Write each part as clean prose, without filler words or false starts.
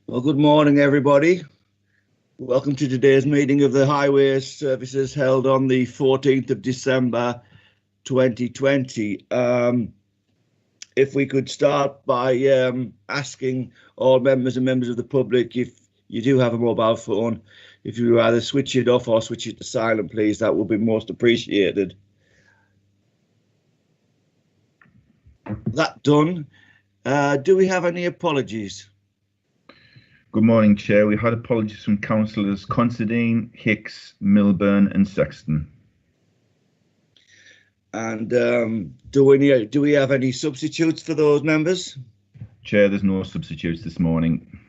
Well, good morning, everybody. Welcome to today's meeting of the Highway Services held on the 14th of December 2020. If we could start by asking all members and members of the public, if you do have a mobile phone, if you either switch it off or switch it to silent, please, that would be most appreciated. That done, do we have any apologies? Good morning, Chair. We had apologies from councillors Considine, Hicks, Milburn and Sexton. And do we have any substitutes for those members? Chair, there's no substitutes this morning.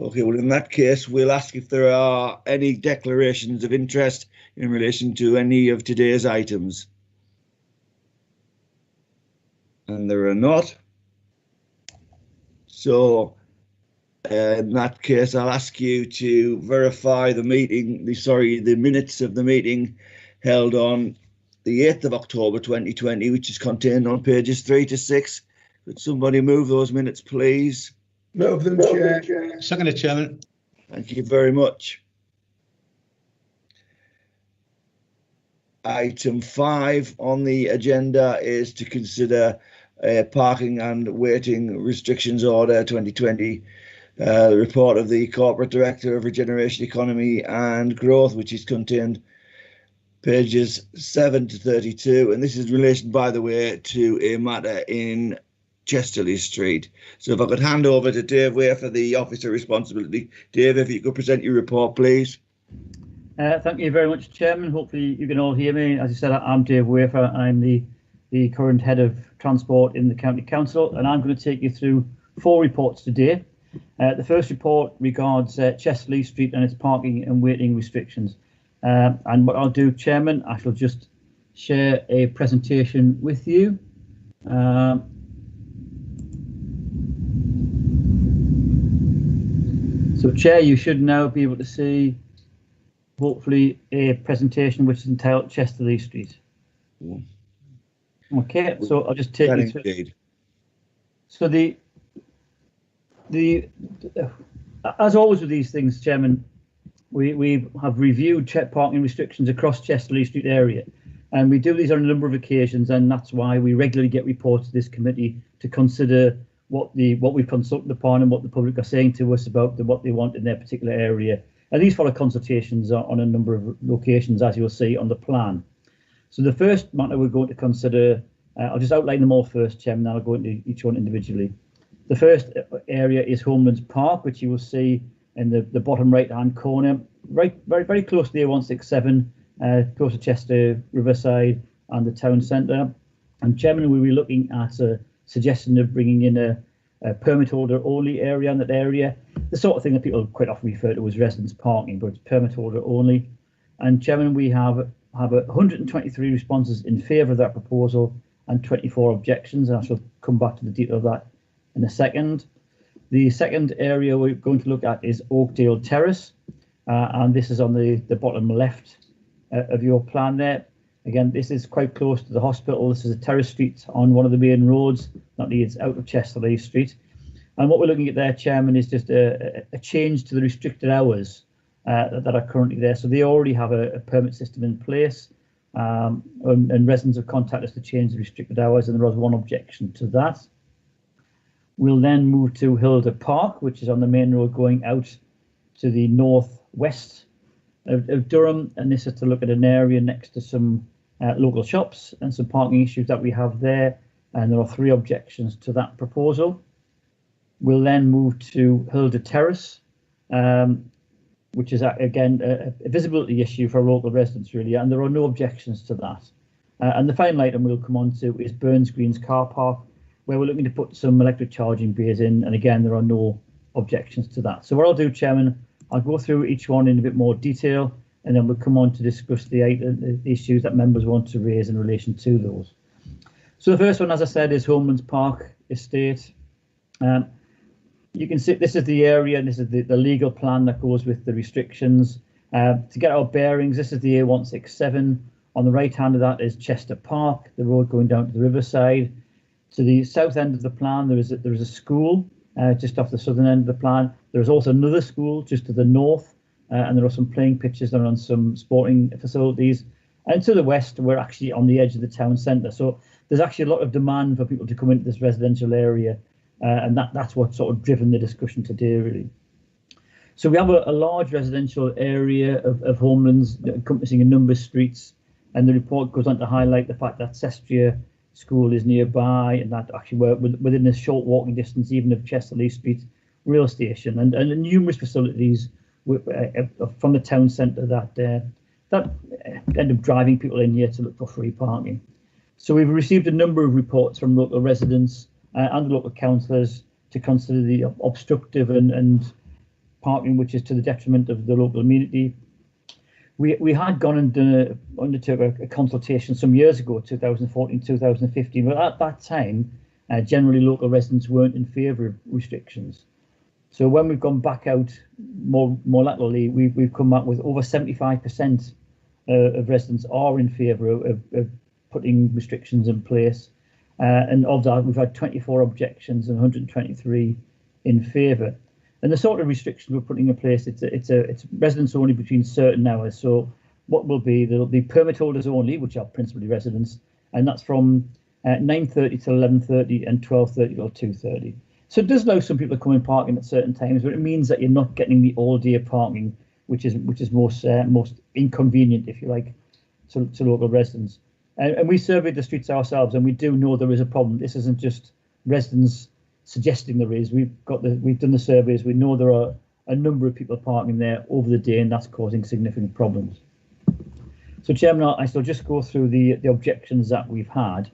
Okay, well, in that case, we'll ask if there are any declarations of interest in relation to any of today's items. And there are not. So, in that case, I'll ask you to verify the minutes of the meeting held on the 8th of October 2020, which is contained on pages 3 to 6. Could somebody move those minutes, please? Move them, Chair. Second, Chairman. Thank you very much. Item 5 on the agenda is to consider parking and waiting restrictions order 2020. The report of the Corporate Director of Regeneration Economy and Growth, which is contained pages 7 to 32. And this is in relation, by the way, to a matter in Chesley Street. So if I could hand over to Dave Weir for the Officer Responsibility. Dave, if you could present your report, please. Thank you very much, Chairman. Hopefully you can all hear me. As I said, I'm Dave Wafer. I'm the current Head of Transport in the County Council, and I'm going to take you through 4 reports today. The first report regards Chesley Street and its parking and waiting restrictions. And what I'll do, Chairman, I shall just share a presentation with you. So, Chair, you should now be able to see, hopefully, a presentation which is entitled Chesley Street. Okay, so I'll just take you through. Indeed. So as always with these things, Chairman, we have reviewed parking restrictions across Chesley Street area, and we do these on a number of occasions, and that's why we regularly get reports to this committee to consider what we've consulted upon and what the public are saying to us about what they want in their particular area. And these follow consultations on a number of locations, as you'll see on the plan. So the first matter we're going to consider, I'll just outline them all first, Chairman, and I'll go into each one individually. The first area is Holmen Park, which you will see in the bottom right-hand corner, very close to the A167, close to Chester, Riverside and the town centre. And Chairman, we'll be looking at a suggestion of bringing in a permit holder only area in that area, the sort of thing that people quite often refer to as residence parking, but it's permit holder only. And Chairman, we have 123 responses in favour of that proposal and 24 objections, and I shall come back to the detail of that in a second. The second area we're going to look at is Oakdale Terrace, and this is on the bottom left of your plan there. Again, this is quite close to the hospital. This is a terrace street on one of the main roads, not needs out of Chesley Street. And what we're looking at there, Chairman, is just a change to the restricted hours that are currently there. So they already have a permit system in place, and residents have contacted us to change the restricted hours, and there was one objection to that. We'll then move to Hilda Park, which is on the main road going out to the northwest of Durham, and this is to look at an area next to some local shops and some parking issues that we have there, and there are 3 objections to that proposal. We'll then move to Hilda Terrace, which is again a visibility issue for local residents really, and there are no objections to that. And the final item we'll come on to is Burns Green's car park, where we're looking to put some electric charging bays in, and again there are no objections to that. So what I'll do, Chairman, I'll go through each one in a bit more detail, and then we'll come on to discuss the issues that members want to raise in relation to those. So the first one, as I said, is Holmen Park Estate. You can see this is the area, and this is the legal plan that goes with the restrictions. To get our bearings, this is the A167. On the right hand of that is Chester Park, the road going down to the riverside. To the south end of the plan, there is a school, just off the southern end of the plan. There's also another school just to the north, and there are some playing pitches and on some sporting facilities. And to the west, we're actually on the edge of the town centre. So there's actually a lot of demand for people to come into this residential area, and that's what's sort of driven the discussion today, really. So we have a large residential area of homelands encompassing a number of streets, and the report goes on to highlight the fact that Cestria School is nearby, and that actually we're within a short walking distance even of Chesley Street rail station, and numerous facilities from the town centre that end up driving people in here to look for free parking. So we've received a number of reports from local residents and the local councillors to consider the obstructive and parking which is to the detriment of the local community. We had gone and undertook a consultation some years ago, 2014, 2015, but at that time, generally local residents weren't in favour of restrictions. So when we've gone back out more laterally, we've come up with over 75% of residents are in favour of putting restrictions in place. And of that, we've had 24 objections and 123 in favour. And the sort of restrictions we're putting in place, it's residents only between certain hours. So what will be, there'll be permit holders only, which are principally residents, and that's from 9:30 till 11:30 and 12:30 till 2:30. So it does allow some people to come and park in at certain times, but it means that you're not getting the all-day parking, which is most inconvenient, if you like, to local residents. And we surveyed the streets ourselves, and we do know there is a problem. This isn't just residents suggesting there is. We've done the surveys. We know there are a number of people parking there over the day, and that's causing significant problems. So, Chairman, I shall just go through the objections that we've had.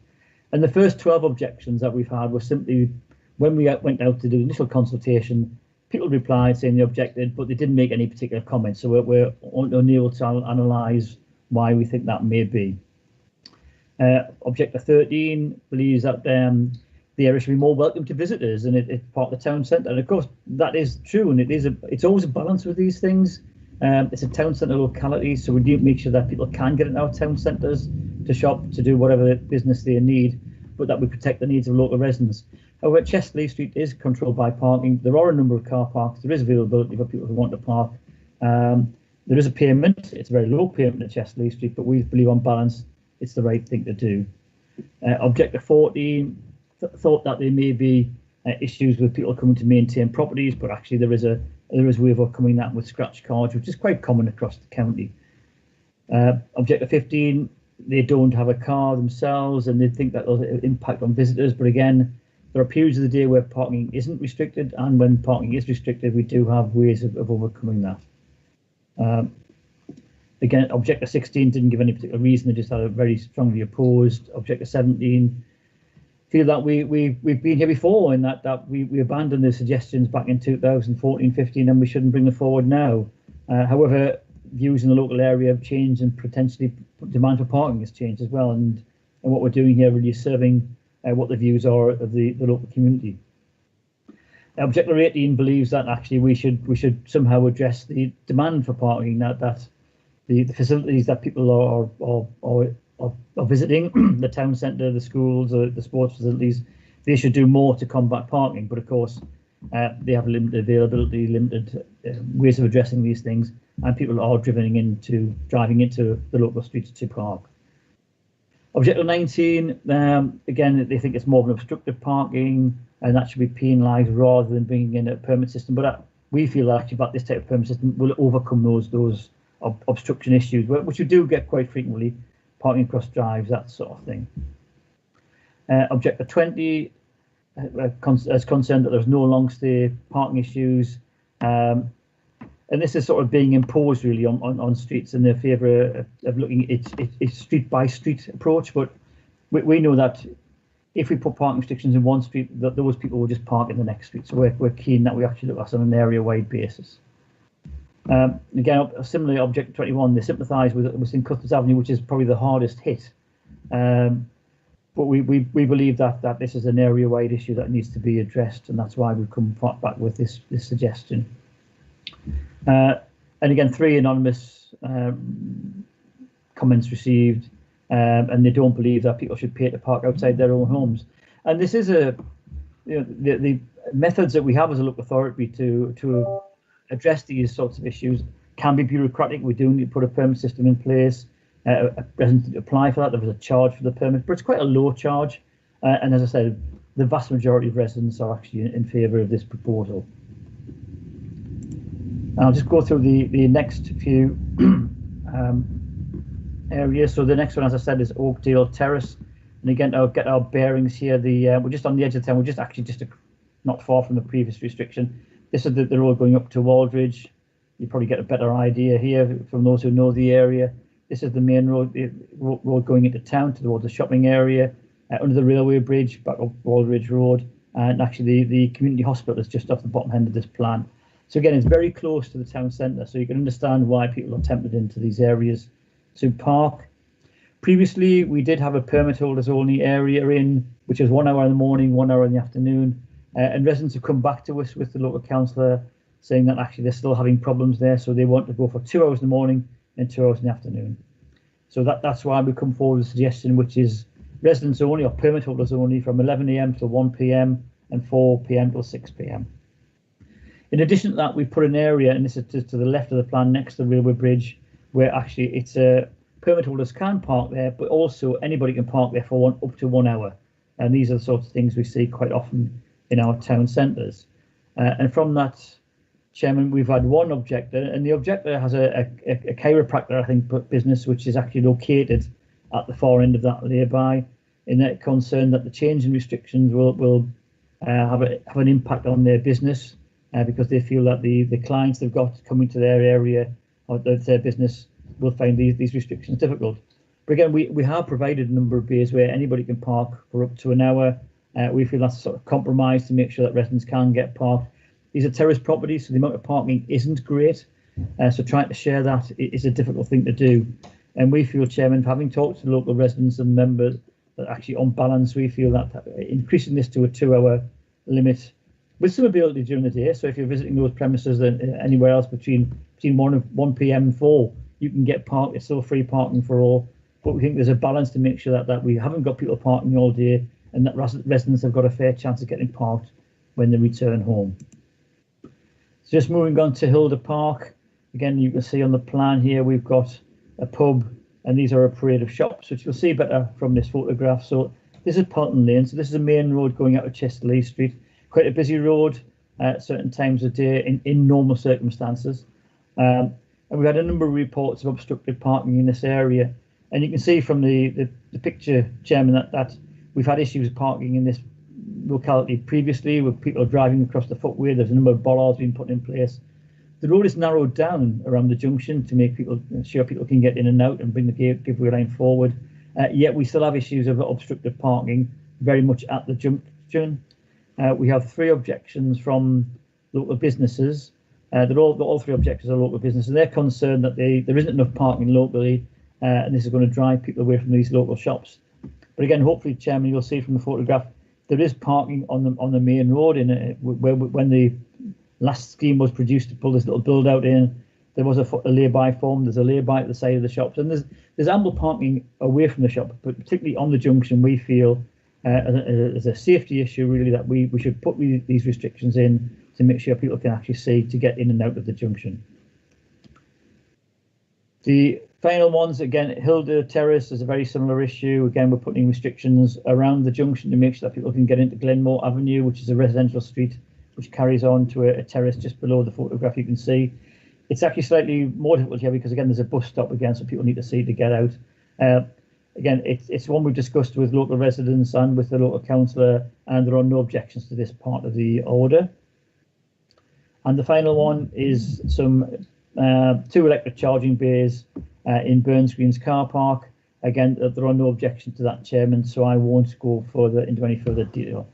And the first 12 objections that we've had were simply when we went out to do the initial consultation, people replied saying they objected, but they didn't make any particular comments. So we're unable to analyse why we think that may be. Objector 13 believes that the area should be more welcome to visitors, and it's part of the town centre. And of course, that is true, and it's always a balance with these things. It's a town centre locality, so we do make sure that people can get into our town centres to shop, to do whatever business they need, but that we protect the needs of local residents. However, Chesley Street is controlled by parking. There are a number of car parks. There is availability for people who want to park. There is a payment. It's a very low payment at Chesley Street, but we believe on balance it's the right thing to do. Objector 14 thought that there may be issues with people coming to maintain properties, but actually there is a way of overcoming that with scratch cards, which is quite common across the county. Objector 15, they don't have a car themselves, and they think that will impact on visitors. But again, there are periods of the day where parking isn't restricted, and when parking is restricted, we do have ways of overcoming that. Again, Objector 16 didn't give any particular reason; they just had a very strongly opposed. Objector 17 feel that we've been here before, and that we abandoned the suggestions back in 2014-15, and we shouldn't bring them forward now. However, views in the local area have changed, and potentially demand for parking has changed as well. And what we're doing here really is serving what the views are of the local community. Objector 18 believes that actually we should somehow address the demand for parking, that the facilities that people are visiting, the town centre, the schools, the sports facilities, they should do more to combat parking. But of course, they have limited availability, limited ways of addressing these things, and people are driving into the local streets to park. Objective 19, again, they think it's more of an obstructive parking, and that should be penalised rather than bringing in a permit system. But we feel that actually that this type of permit system will overcome those obstruction issues, which we do get quite frequently, parking across drives, that sort of thing. Objective 20 is concerned that there's no long stay parking issues, and this is sort of being imposed really on streets in their favour of looking at a street by street approach. But we know that if we put parking restrictions in one street, that those people will just park in the next street. So we're keen that we actually look at it on an area wide basis. Again, similarly, Objective 21, they sympathise with St Cuthbert's Avenue, which is probably the hardest hit. But we believe that this is an area-wide issue that needs to be addressed, and that's why we've come back with this suggestion. And again, 3 anonymous comments received, and they don't believe that people should pay to park outside their own homes. And this is methods that we have as a local authority to address these sorts of issues can be bureaucratic. We do need to put a permit system in place. A resident need to apply for that. There was a charge for the permit, but it's quite a low charge. And as I said, the vast majority of residents are actually in favour of this proposal. And I'll just go through the next few areas. So the next one, as I said, is Oakdale Terrace. And again, I'll get our bearings here. We're just on the edge of town. We're just not far from the previous restriction. This is the road going up to Waldridge. You probably get a better idea here from those who know the area. This is the main road, road going into town towards the shopping area, under the railway bridge, back up Waldridge Road. And actually the community hospital is just off the bottom end of this plan. So again, it's very close to the town centre, so you can understand why people are tempted into these areas to park. Previously, we did have a permit holders only area in, which was 1 hour in the morning, 1 hour in the afternoon. And residents have come back to us with the local councillor saying that actually they're still having problems there. So they want to go for 2 hours in the morning and 2 hours in the afternoon. So that's why we come forward with a suggestion, which is residents only or permit holders only from 11 a.m. to 1 p.m. and 4 p.m. till 6 p.m. In addition to that, we've put an area, and this is to the left of the plan next to the railway bridge, where actually it's permit holders can park there, but also anybody can park there for up to 1 hour. And these are the sorts of things we see quite often in our town centres. And from that, Chairman, we've had one objector, and the objector has a chiropractor, I think, business, which is actually located at the far end of that lay-by, in that concern that the change in restrictions will have an impact on their business, because they feel that the clients they've got coming to their area or their business will find these restrictions difficult. But again, we have provided a number of bays where anybody can park for up to an hour. We feel that's a sort of compromise to make sure that residents can get parked. These are terrace properties, so the amount of parking isn't great. So trying to share that is a difficult thing to do. And we feel, Chairman, having talked to local residents and members, that actually on balance, we feel that increasing this to a 2 hour limit with some ability during the day. So if you're visiting those premises anywhere else between 1 p.m. and 4, you can get parked. It's still free parking for all. But we think there's a balance to make sure that we haven't got people parking all day and that residents have got a fair chance of getting parked when they return home. So just moving on to Hilda Park. Again, you can see on the plan here, we've got a pub and these are a parade of shops, which you'll see better from this photograph. So this is Pelton Lane. So this is a main road going out of Chesley Street. Quite a busy road at certain times of day in normal circumstances. And we've had a number of reports of obstructed parking in this area. And you can see from the picture, Chairman, that we've had issues with parking in this locality previously, with people driving across the footway. There's a number of bollards being put in place. The road is narrowed down around the junction to make sure people can get in and out and bring the giveaway line forward. Yet we still have issues of obstructed parking very much at the junction. We have 3 objections from local businesses. All 3 objectors are local businesses. They're concerned that there isn't enough parking locally, and this is going to drive people away from these local shops. But again, hopefully, Chairman, you'll see from the photograph, there is parking on the main road. When the last scheme was produced to pull this little build out in, there was a lay-by form. There's a lay-by at the side of the shops, and there's ample parking away from the shop, but particularly on the junction, we feel as a safety issue, really, that we should put these restrictions in to make sure people can actually see to get in and out of the junction. The final ones, again, Hilda Terrace is a very similar issue. Again, we're putting restrictions around the junction to make sure that people can get into Glenmore Avenue, which is a residential street, which carries on to a terrace just below the photograph you can see. It's actually slightly more difficult here because, again, there's a bus stop again, so people need to see to get out. Again, it's one we've discussed with local residents and with the local councillor, and there are no objections to this part of the order. And the final one is some 2 electric charging bays in Burns Green's car park. Again, there are no objections to that, Chairman, so I won't go further into any further detail.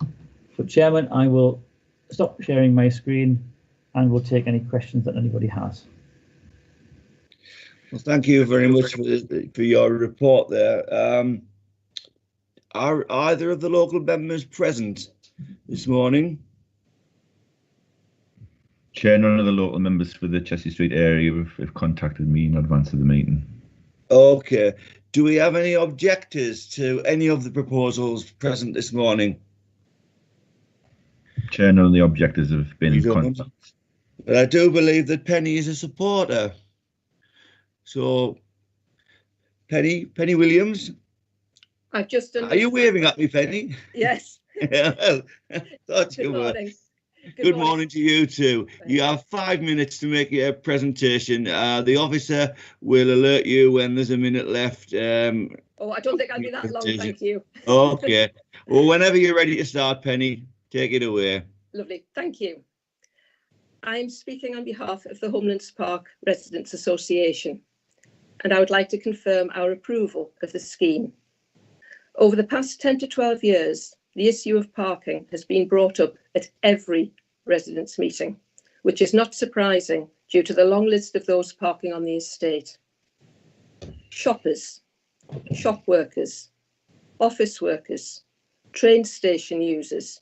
So, Chairman, I will stop sharing my screen and we'll take any questions that anybody has. Well, thank you very much for your report there. Are either of the local members present this morning? Chair, none of the local members for the Chesley Street area have contacted me in advance of the meeting. Okay. Do we have any objectors to any of the proposals present this morning? Chair, none of the objectors have been You in don't. contact. But I do believe that Penny is a supporter. So, Penny Williams, I've just done. are you waving at me, Penny? Yes. Well, thought you Good were. morning. Good morning to you too. You have 5 minutes to make your presentation. The officer will alert you when there's a minute left. Oh, I don't think I'll be that long, thank you. Okay. Well, whenever you're ready to start, Penny, take it away. Lovely, thank you. I'm speaking on behalf of the Holmen Park Residents Association, and I would like to confirm our approval of the scheme. Over the past 10 to 12 years, the issue of parking has been brought up at every residents' meeting, which is not surprising due to the long list of those parking on the estate. Shoppers, shop workers, office workers, train station users,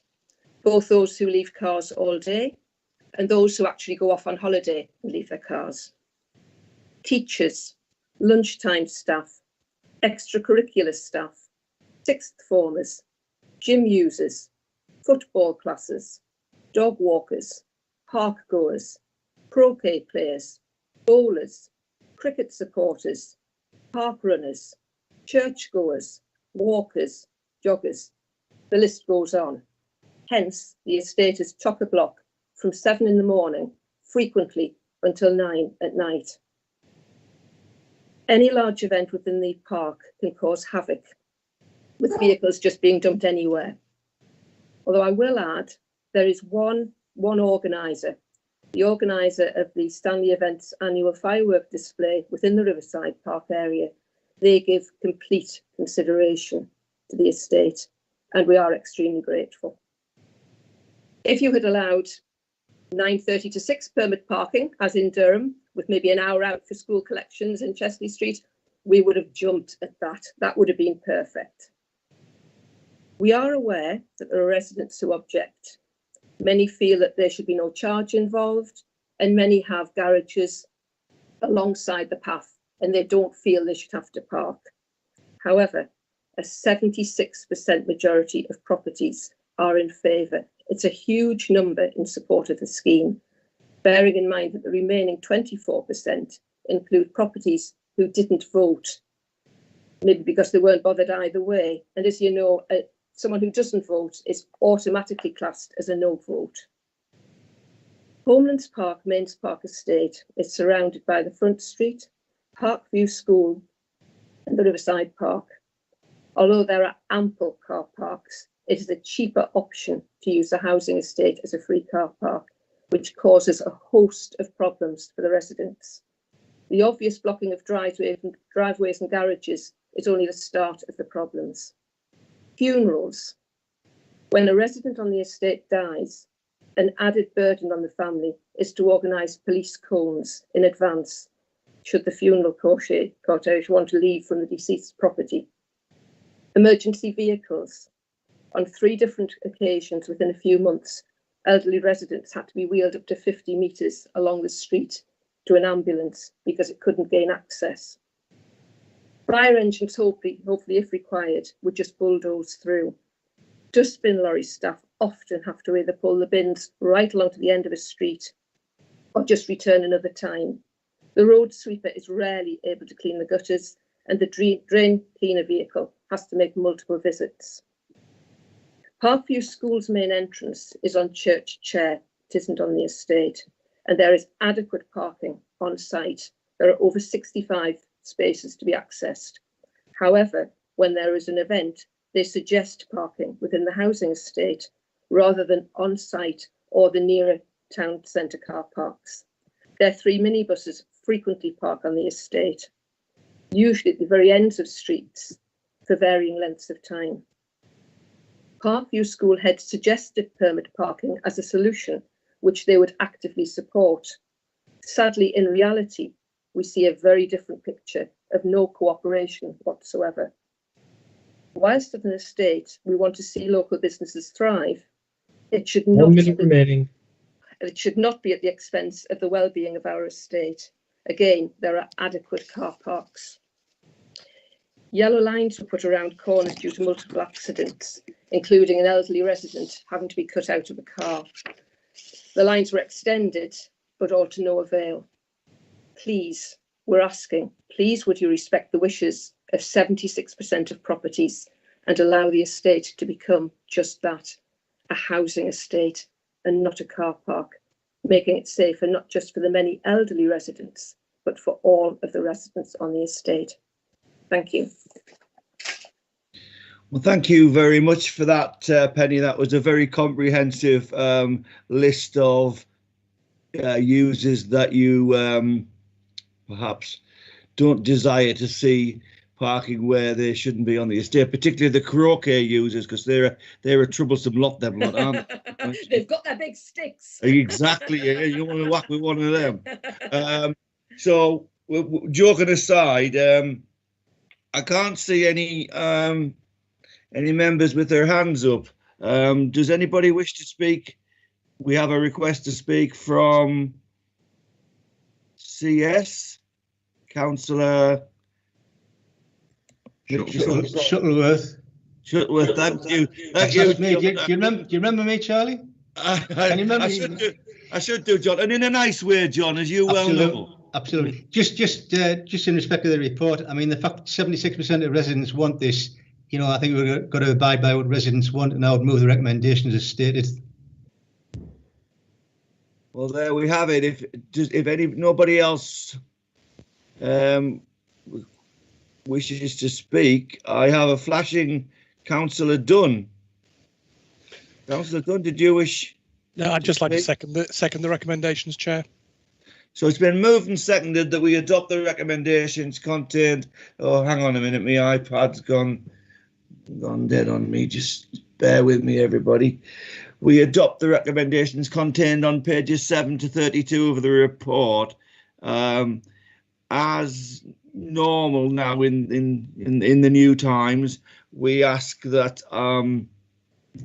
both those who leave cars all day and those who actually go off on holiday and leave their cars. Teachers, lunchtime staff, extracurricular staff, sixth formers, gym users, football classes, dog walkers, park goers, croquet players, bowlers, cricket supporters, park runners, church goers, walkers, joggers. The list goes on. Hence, the estate is chock-a-block from 7 in the morning, frequently until 9 at night. Any large event within the park can cause havoc, with vehicles just being dumped anywhere. Although I will add, there is one organiser, the organiser of the Stanley Events annual firework display within the Riverside Park area. They give complete consideration to the estate, and we are extremely grateful. If you had allowed 9:30 to 6 permit parking, as in Durham, with maybe an hour out for school collections in Chesley Street, we would have jumped at that. That would have been perfect. We are aware that there are residents who object. Many feel that there should be no charge involved, and many have garages alongside the path, and they don't feel they should have to park. However, a 76% majority of properties are in favour. It's a huge number in support of the scheme, bearing in mind that the remaining 24% include properties who didn't vote, maybe because they weren't bothered either way. And as you know, someone who doesn't vote is automatically classed as a no vote. Holmen Park, Mains Park Estate, is surrounded by the Front Street, Parkview School and the Riverside Park. Although there are ample car parks, it is a cheaper option to use the housing estate as a free car park, which causes a host of problems for the residents. The obvious blocking of driveways and garages is only the start of the problems. Funerals. When a resident on the estate dies, an added burden on the family is to organise police cones in advance, should the funeral cortege want to leave from the deceased's property. Emergency vehicles. On 3 different occasions within a few months, elderly residents had to be wheeled up to 50 metres along the street to an ambulance because it couldn't gain access. Fire engines, hopefully, if required, would just bulldoze through. Dustbin lorry staff often have to either pull the bins right along to the end of a street or just return another time. The road sweeper is rarely able to clean the gutters, and the drain cleaner vehicle has to make multiple visits. Parkview School's main entrance is on Church Chair. It isn't on the estate, and there is adequate parking on site. There are over 65 spaces to be accessed. However, when there is an event, they suggest parking within the housing estate rather than on site or the nearer town centre car parks. Their 3 minibuses frequently park on the estate, usually at the very ends of streets for varying lengths of time. Parkview School had suggested permit parking as a solution, which they would actively support. Sadly, in reality, we see a very different picture of no cooperation whatsoever. Whilst at an estate, we want to see local businesses thrive, it should not 1 minute remaining. It should not be at the expense of the well-being of our estate. Again, there are adequate car parks. Yellow lines were put around corners due to multiple accidents, including an elderly resident having to be cut out of a car. The lines were extended, but all to no avail. Please, we're asking, please would you respect the wishes of 76% of properties and allow the estate to become just that, a housing estate and not a car park, making it safer not just for the many elderly residents, but for all of the residents on the estate. Thank you. Well, thank you very much for that, Penny. That was a very comprehensive list of users that you perhaps don't desire to see parking where they shouldn't be on the estate, particularly the croquet users, because they're a troublesome lot, them lot, aren't they? They've got their big sticks. Exactly. You want to whack with one of them. So, joking aside, I can't see any members with their hands up. Does anybody wish to speak? We have a request to speak from CS, Councillor Shuttleworth. Shuttleworth. Thank you. Thank you. Do you remember me, Charlie? Can you remember I should do, John, and in a nice way, John, as you well know. Absolutely. Just in respect of the report, I mean, the fact 76% of residents want this, you know, I think we've got to abide by what residents want, and I would move the recommendations as stated. Well, there we have it. If nobody else wishes to speak, I have a flashing Councillor Dunn. Councillor Dunn, did you wish? No, I'd just like to second the recommendations, Chair. So it's been moved and seconded that we adopt the recommendations contained. Oh, hang on a minute, my iPad's gone dead on me. Just bear with me, everybody. We adopt the recommendations contained on pages 7 to 32 of the report. As normal now in the new times, we ask that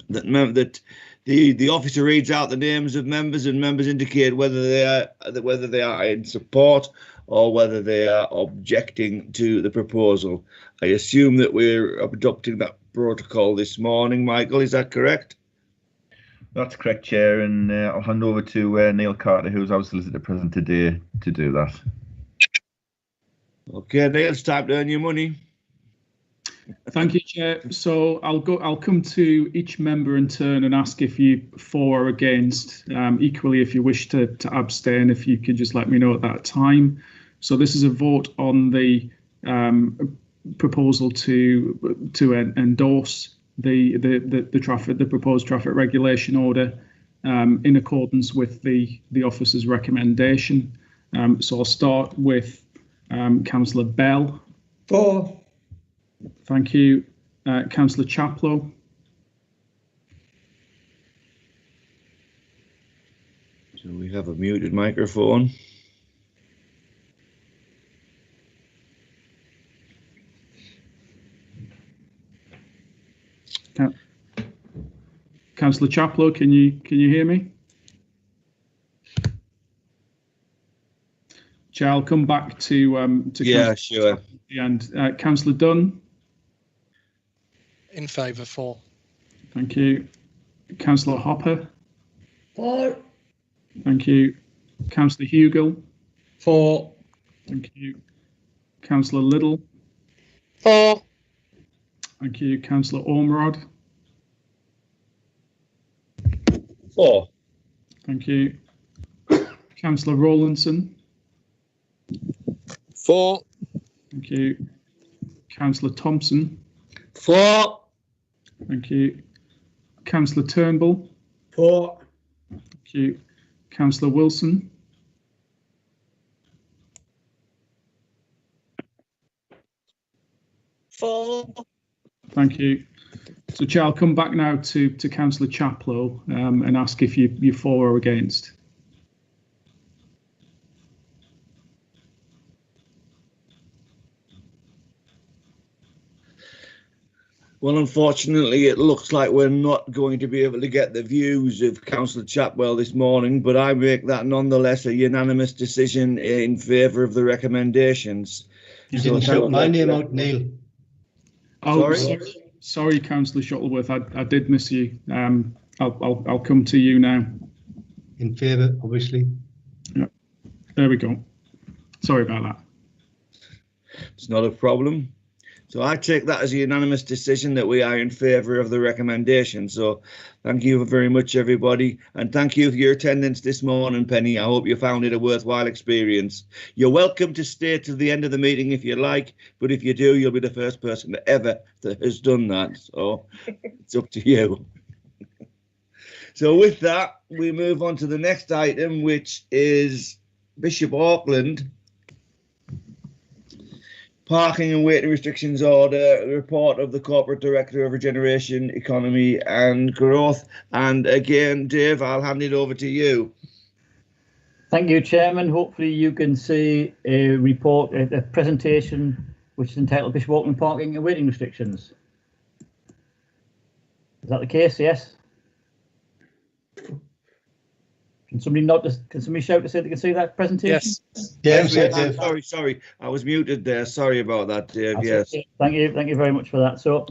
that the officer reads out the names of members, and members indicate whether they are in support or whether they are objecting to the proposal. I assume that we're adopting that protocol this morning. Michael, is that correct? That's correct, Chair, and I'll hand over to Neil Carter, who's our solicitor present today, to do that. Okay, Neil, it's time to earn your money. Thank you, Chair. So I'll come to each member in turn and ask if you for or against. Equally, if you wish to abstain, if you could just let me know at that time. So this is a vote on the proposal to endorse the proposed traffic regulation order in accordance with the officer's recommendation. So I'll start with Councillor Bell. For. Thank you. Councillor Chaplow. So we have a muted microphone. Councillor Chaplow, can you hear me? Chair, I'll come back to yeah, sure. And Councillor Dunn. In favour, for. Thank you. Councillor Hopper. For. Thank you. Councillor Hugel. For. Thank you. Councillor Liddle. For. Thank you. Councillor Ormerod. For. Thank you. Councillor Rowlandson. For. Thank you. Councillor Thompson. For. Thank you. Councillor Turnbull. For. Thank you. Councillor Wilson. For. Thank you. So, Chair, I'll come back now to Councillor Chaplow and ask if you're for or against. Well, unfortunately, it looks like we're not going to be able to get the views of Councillor Chapwell this morning, but I make that nonetheless a unanimous decision in favour of the recommendations. You didn't shout my name out, Neil. Oh, Sorry? sorry, Councillor Shuttleworth, I did miss you. I'll come to you now. In favour, obviously. There we go. Sorry about that. It's not a problem. So I take that as a unanimous decision that we are in favour of the recommendation. So thank you very much, everybody. And thank you for your attendance this morning, Penny. I hope you found it a worthwhile experience. You're welcome to stay to the end of the meeting if you like, but if you do, you'll be the first person ever that has done that. So it's up to you. So with that, we move on to the next item, which is Bishop Auckland. Parking and waiting restrictions order, report of the Corporate Director of Regeneration, Economy and Growth. And again, Dave, I'll hand it over to you. Thank you, Chairman. Hopefully you can see a report, a presentation, which is entitled Bishop Auckland Parking and Waiting Restrictions. Is that the case? Yes? Can somebody shout to say they can see that presentation? Yes. Yeah, Sorry. I was muted there. Sorry about that, Dave. Yes. Okay. Thank you very much for that. So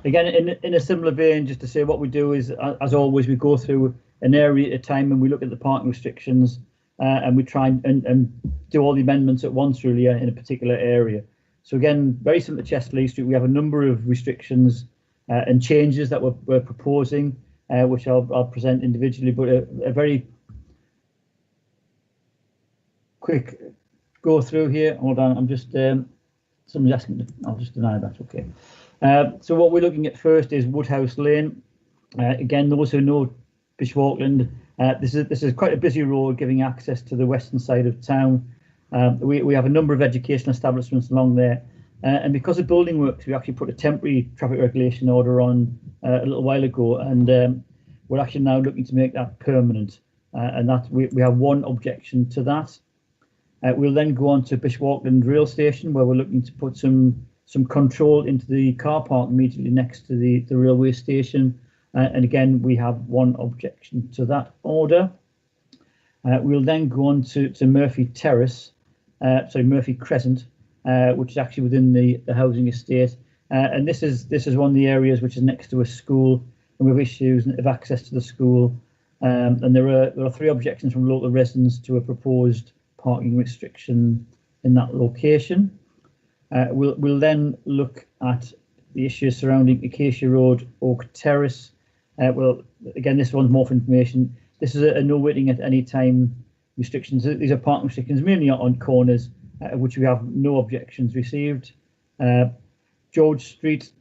again, in a similar vein, just to say what we do is, as always, we go through an area at a time and we look at the parking restrictions and we try and do all the amendments at once, really, in a particular area. So again, very similar to Chesley Street, we have a number of restrictions and changes that we're proposing, which I'll present individually, but a very quick go through here. Hold on, I'm just somebody's asking. I'll just deny that. Okay. So what we're looking at first is Woodhouse Lynn. Again, those who know Bishop Auckland, this is quite a busy road giving access to the western side of town. We have a number of educational establishments along there, and because of building works, we actually put a temporary traffic regulation order on a little while ago, and we're actually now looking to make that permanent, and that we have one objection to that. We'll then go on to Bishop Auckland rail station, where we're looking to put some control into the car park immediately next to the railway station, and again we have one objection to that order. We'll then go on to Murphy Terrace, Murphy Crescent, which is actually within the housing estate, and this is one of the areas which is next to a school, and we have issues of access to the school, and there are 3 objections from local residents to a proposed parking restriction in that location. We'll then look at the issues surrounding Acacia Road, Oak Terrace. Well, again, this one's more for information. This is a no waiting at any time restrictions. These are parking restrictions mainly on corners, which we have no objections received. George Street,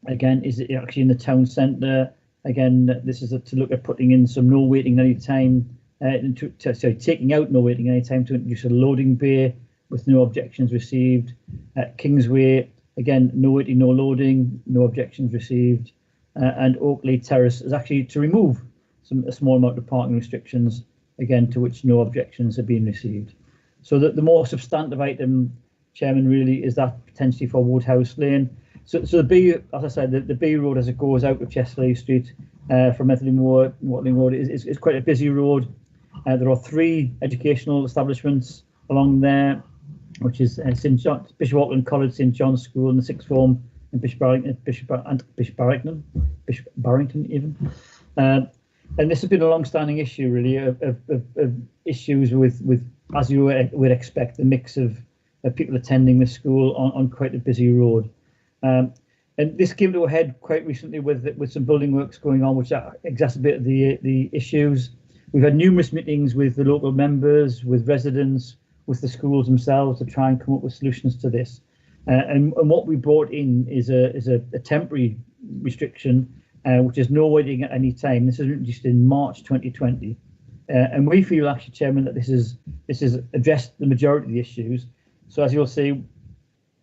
again, is actually in the town centre. Again, this is to look at putting in some no waiting any time, taking out no waiting any time to introduce a loading bay with no objections received. Kingsway, again, no waiting, no loading, no objections received. And Oakley Terrace is actually to remove a small amount of parking restrictions, again, to which no objections have been received. So the more substantive item, Chairman, really is that potentially for Woodhouse Lane. So the B, as I said, the B road as it goes out of Chesley Street from Watling Road is quite a busy road. There are 3 educational establishments along there, which is Bishop Auckland College, St John's School, and the 6th form in Bishop Barrington even. And this has been a long-standing issue, really, of issues with, as you would expect, the mix of people attending the school on quite a busy road. And this came to a head quite recently with some building works going on, which exacerbated the issues. We've had numerous meetings with the local members, with residents, with the schools themselves to try and come up with solutions to this. And what we brought in is a temporary restriction, which is no waiting at any time. This is introduced in March 2020, and we feel actually, Chairman, that this is addressed the majority of the issues. So as you'll see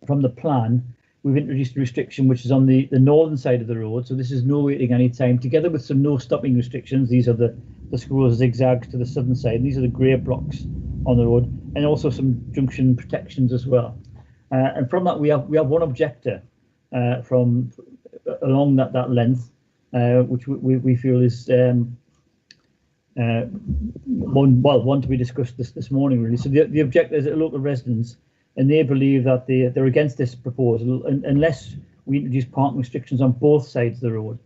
from the plan, we've introduced a restriction which is on the northern side of the road. So this is no waiting any time, together with some no stopping restrictions. These are the school zigzags to the southern side. And these are the grey blocks on the road, and also some junction protections as well. And from that, we have one objector from along that length, which we feel is one to be discussed this morning, really. So the objector is local residents and they believe that they're against this proposal unless we introduce parking restrictions on both sides of the road,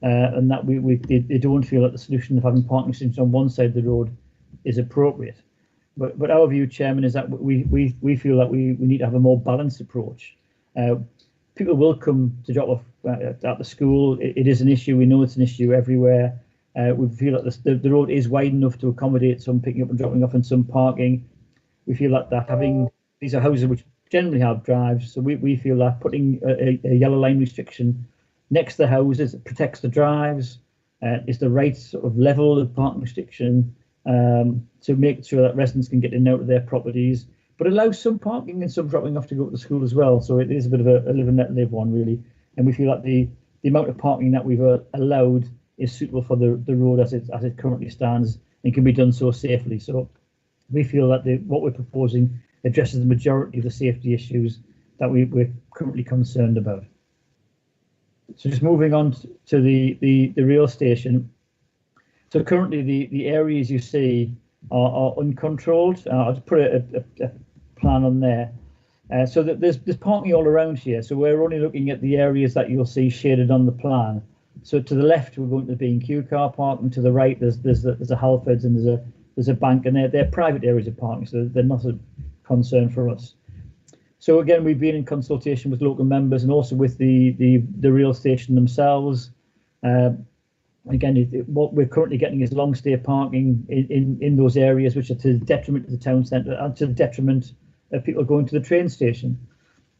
and that they don't feel that the solution of having parking restrictions on one side of the road is appropriate. But our view, Chairman, is that we feel that we need to have a more balanced approach. People will come to drop off at the school. It is an issue. We know it's an issue everywhere. We feel that the road is wide enough to accommodate some picking up and dropping off and some parking. We feel that having these are houses which generally have drives, so we feel that putting a yellow line restriction next to the houses that protects the drives is the right sort of level of parking restriction to make sure that residents can get in and out of their properties, but allows some parking and some dropping off to go to school as well. So it is a bit of a live and let live one, really. And we feel that the amount of parking that we've allowed is suitable for the road as it currently stands and can be done so safely. So we feel that what we're proposing addresses the majority of the safety issues that we're currently concerned about. So just moving on to the rail station. So currently the areas you see are uncontrolled. I'll just put a plan on there. So that there's parking all around here. So we're only looking at the areas that you'll see shaded on the plan. So to the left we're going to the B&Q car park, and to the right there's a Halfords and there's a bank, and they're private areas of parking, so they're not a concern for us. So again, we've been in consultation with local members and also with the rail station themselves. Again, what we're currently getting is long stay parking in those areas, which are to the detriment of the town centre and to the detriment of people going to the train station.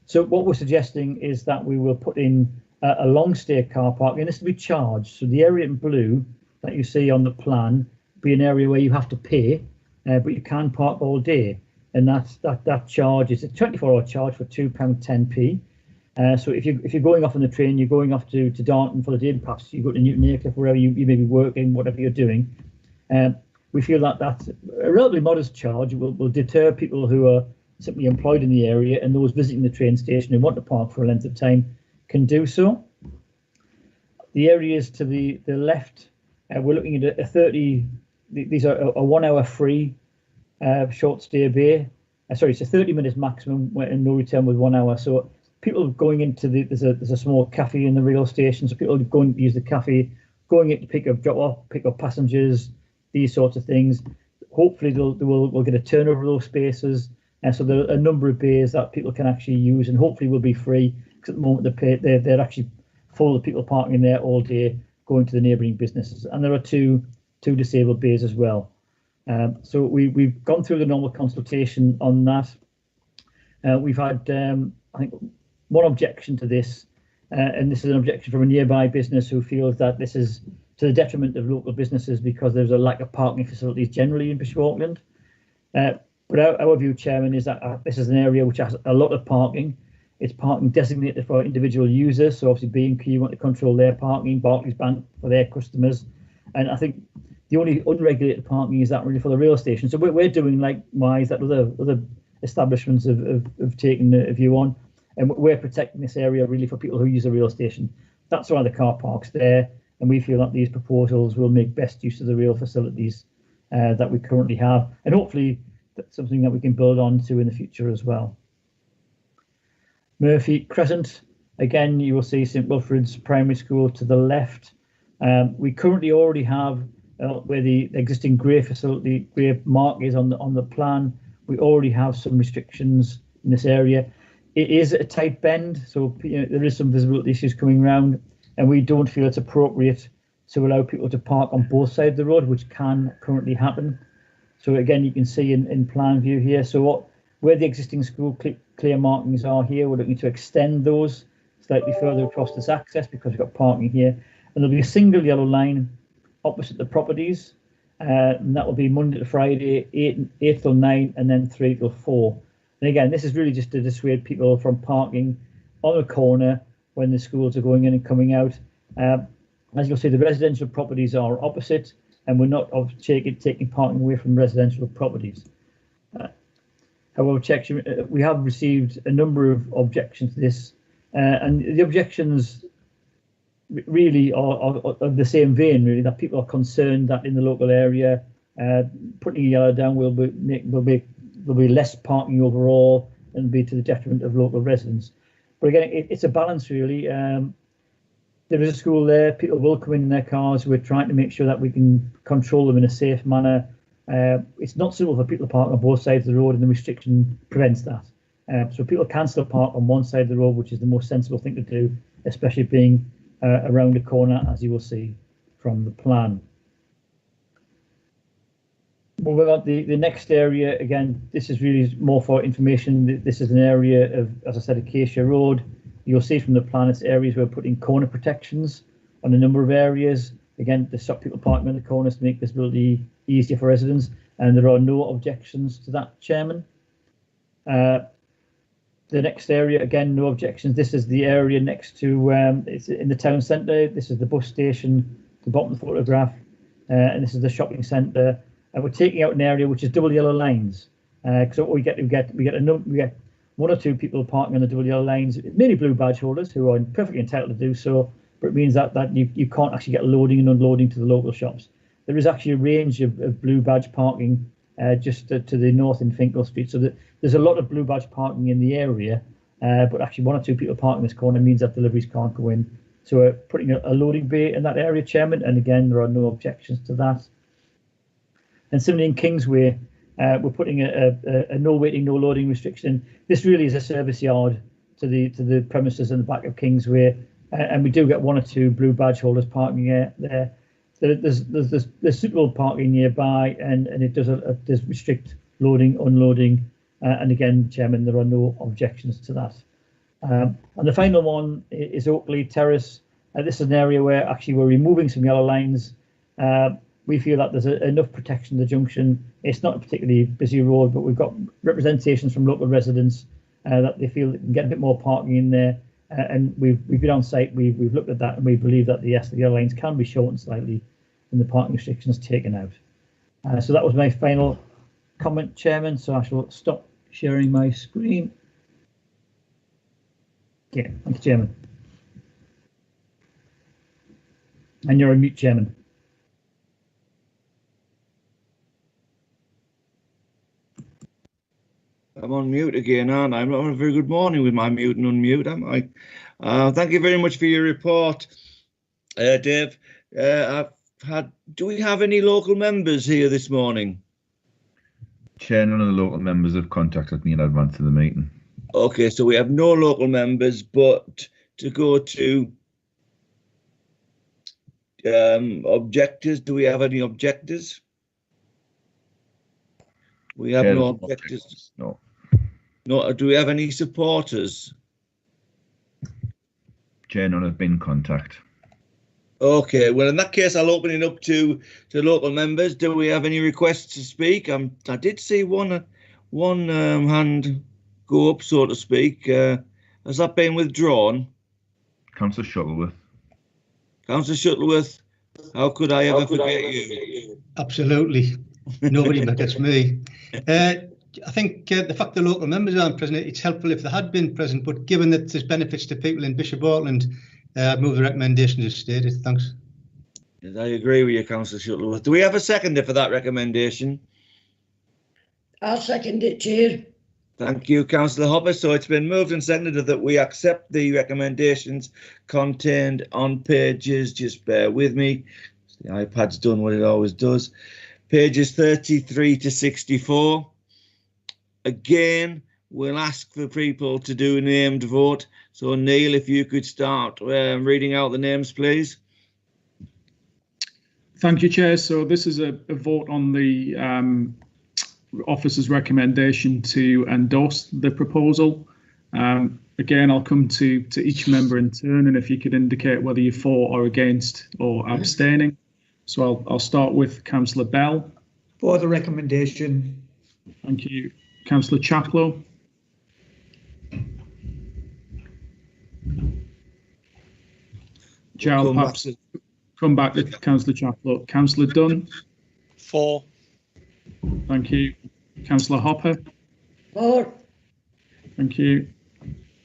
So what we're suggesting is that we will put in a long stay car park, and this will be charged. So the area in blue that you see on the plan be an area where you have to pay, but you can park all day, and that charge is a 24-hour charge for £2.10p. So if you're going off on the train, you're going off to Darnton for the day, perhaps you go to Newton Aycliffe, wherever you may be working, whatever you're doing. We feel that a relatively modest charge will deter people who are simply employed in the area, and those visiting the train station who want to park for a length of time can do so. The areas to the left, we're looking at a 30. These are a 1 hour free short stay bay. Sorry, it's a 30 minutes maximum and no return with 1 hour. So people going into there's a small cafe in the rail station, so people going to use the cafe, going in to pick up passengers, these sorts of things. Hopefully we'll get a turnover of those spaces, and so there are a number of bays that people can actually use, and hopefully will be free, because at the moment they're actually full of people parking in there all day, going to the neighbouring businesses. And there are two disabled bays as well. So we've gone through the normal consultation on that. We've had I think one objection to this, and this is an objection from a nearby business who feels that this is to the detriment of local businesses because there's a lack of parking facilities generally in Bishop Auckland. But our view, Chairman, is that this is an area which has a lot of parking. It's parking designated for individual users, so obviously B&Q want to control their parking, Barclays Bank for their customers, and I think the only unregulated parking is that really for the rail station. So we're doing likewise that other establishments have taken a view on, and we're protecting this area really for people who use the rail station. That's why the car park's there, and we feel that these proposals will make best use of the rail facilities that we currently have, and hopefully that's something that we can build on to in the future as well. Murphy Crescent, again, you will see St Wilfrid's Primary School to the left. We currently already have where the existing grey facility, grey mark is on the plan. We already have some restrictions in this area. It is a tight bend, so there is some visibility issues coming around, and we don't feel it's appropriate to allow people to park on both sides of the road, which can currently happen. So again, you can see in plan view here. So where the existing school clear markings are here, we're looking to extend those slightly further across this access because we've got parking here. And there'll be a single yellow line opposite the properties, and that will be Monday to Friday, 8 till 9, and then 3 till 4. And again, this is really just to dissuade people from parking on a corner when the schools are going in and coming out. As you'll see, the residential properties are opposite, and we're not taking parking away from residential properties. However, we have received a number of objections to this, and the objections really are of the same vein, really, that people are concerned that in the local area, putting a yellow down will be less parking overall, and be to the detriment of local residents. But again, it's a balance really. There is a school there. People will come in their cars. We're trying to make sure that we can control them in a safe manner. It's not suitable for people to park on both sides of the road, and the restriction prevents that. So people can still park on one side of the road, which is the most sensible thing to do, especially being around a corner, as you will see from the plan. Moving on, the next area, again, this is really more for information. This is an area of, as I said, Acacia Road. You'll see from the plan, it's areas where we're putting corner protections on a number of areas. Again, to stop people parking on the corners to make visibility easier for residents. And there are no objections to that, Chairman. The next area, again, no objections. This is the area next to, it's in the town centre. This is the bus station, the bottom of the photograph, and this is the shopping centre. And we're taking out an area which is double yellow lines. So what we get one or two people parking on the double yellow lines, mainly blue badge holders who are perfectly entitled to do so, but it means that you can't actually get loading and unloading to the local shops. There is actually a range of blue badge parking just to the north in Finkel Street. So there's a lot of blue badge parking in the area, but actually one or two people parking this corner means that deliveries can't go in. So we're putting a loading bay in that area, Chairman, and again, there are no objections to that. And similarly in Kingsway, we're putting a no waiting, no loading restriction. This really is a service yard to the premises in the back of Kingsway, and we do get one or two blue badge holders parking there. There's suitable parking nearby, and it does restrict loading, unloading, and again, Chairman, there are no objections to that. And the final one is Oakley Terrace. This is an area where actually we're removing some yellow lines. We feel that there's enough protection at the junction. It's not a particularly busy road, but we've got representations from local residents that they feel they can get a bit more parking in there. And we've been on site, we've looked at that, and we believe that the yellow lines can be shortened slightly and the parking restrictions taken out. So that was my final comment, Chairman. So I shall stop sharing my screen. Okay, thank you, Chairman. And you're on mute, Chairman. I'm on mute again, aren't I? I'm not having a very good morning with my mute and unmute, am I? Thank you very much for your report, Dave. Do we have any local members here this morning? Chair, none of the local members have contacted me in advance of the meeting. Okay, so we have no local members, but to go to objectors, do we have any objectors? We have no objectors. No. No. Do we have any supporters? Chair, none have been in contact. Okay, well, in that case, I'll open it up to local members. Do we have any requests to speak? I did see one hand go up, so to speak. Has that been withdrawn? Councillor Shuttleworth. Councillor Shuttleworth, how could I ever forget you? Absolutely. Nobody forgets me. I think the fact the local members aren't present, it's helpful if they had been present, but given that there's benefits to people in Bishop Auckland, I'd move the recommendations as stated. Thanks. Yes, I agree with you, Councillor Shuttleworth. Do we have a seconder for that recommendation? I'll second it, Chair. Thank you, Councillor Hopper. So it's been moved and seconded that we accept the recommendations contained on pages, just bear with me, the iPad's done what it always does, pages 33 to 64. Again, we'll ask for people to do a named vote. So Neil, if you could start reading out the names, please. Thank you, Chair. So this is a vote on the officer's recommendation to endorse the proposal. Again, I'll come to each member in turn, and if you could indicate whether you're for or against or abstaining. So I'll start with Councillor Bell. For the recommendation. Thank you. Councillor Chaplow. Chair, I'll perhaps come back to Councillor Chaplow. Councillor Dunn. For. Thank you. Councillor Hopper. For. Thank you.